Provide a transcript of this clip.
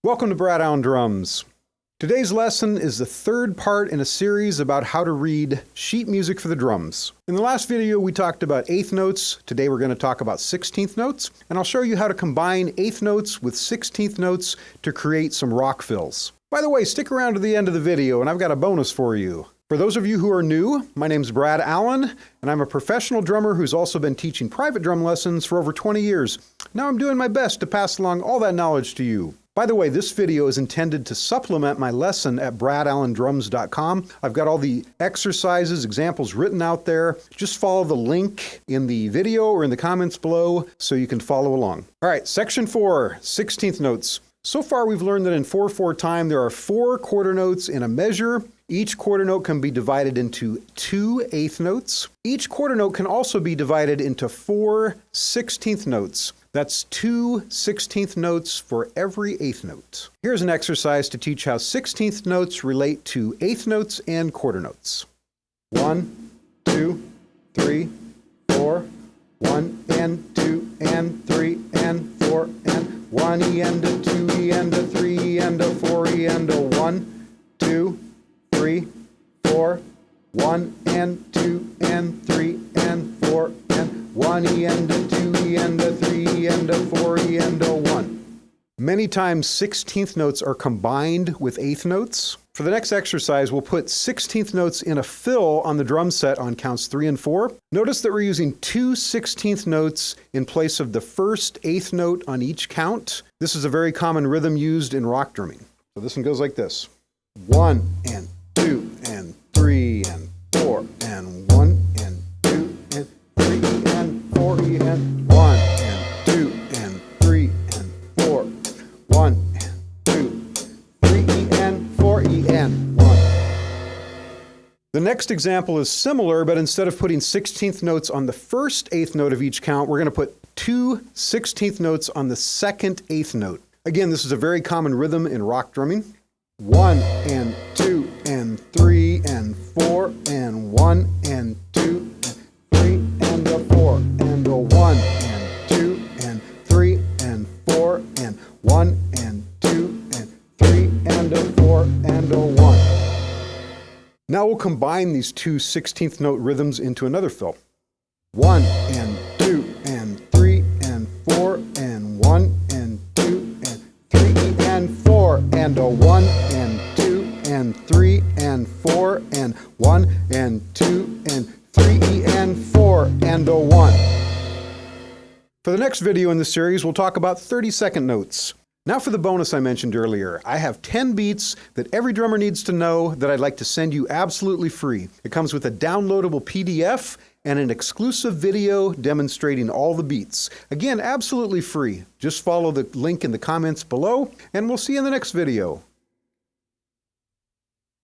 Welcome to Brad on Drums. Today's lesson is the third part in a series about how to read sheet music for the drums. In the last video, we talked about eighth notes. Today, we're going to talk about 16th notes, and I'll show you how to combine eighth notes with 16th notes to create some rock fills. By the way, stick around to the end of the video, and I've got a bonus for you. For those of you who are new, my name's Brad Allen, and I'm a professional drummer who's also been teaching private drum lessons for over 20 years. Now I'm doing my best to pass along all that knowledge to you. By the way, this video is intended to supplement my lesson at bradallendrums.com. I've got all the exercises, examples written out there. Just follow the link in the video or in the comments below so you can follow along. All right, section 4, 16th notes. So far we've learned that in 4/4 time there are 4 quarter notes in a measure. Each quarter note can be divided into 2 eighth notes. Each quarter note can also be divided into 4 16th notes. That's 2 16th notes for every eighth note. Here's an exercise to teach how 16th notes relate to eighth notes and quarter notes. 1, 2, 3, 4, 1 and 2 and 3 and 4 and 1 E and a 2 E and a 3 E and a 4 E and a 1, 2, 3, 4, 1 and 2 and 3 and 4 and 1 E and a 2 E and a 3 E and a 4 E and a 1. Many times 16th notes are combined with eighth notes. For the next exercise, we'll put 16th notes in a fill on the drum set on counts 3 and 4. Notice that we're using 2 16th notes in place of the first eighth note on each count. This is a very common rhythm used in rock drumming. So this one goes like this. 1 and 2 and 3 and 4 and 1 and 2 and 3 and 4 and 1 and 2 and 3 and 4, 1 and 2, 3 and 4 and 1. The next example is similar, but instead of putting 16th notes on the first eighth note of each count, we're going to put 2 16th notes on the second eighth note. Again, this is a very common rhythm in rock drumming. 1 and 2 and 3 and 4 and 1 and 2 and 3 and a 4 and a 1 and 2 and 3 and 4 and 1 and 2 and 3 and a 4 and a 1. Now we'll combine these 2 16th note rhythms into another fill. 1 and 2 and 3 and 4 and 1 and 2 and 3 and 4 and a 1 and 2 and 3 and 4 and 1 and 2 and 3 and 4 and a 1. For the next video in the series, we'll talk about 30-second notes. Now for the bonus I mentioned earlier. I have 10 beats that every drummer needs to know that I'd like to send you absolutely free. It comes with a downloadable PDF and an exclusive video demonstrating all the beats. Again, absolutely free. Just follow the link in the comments below, and we'll see you in the next video.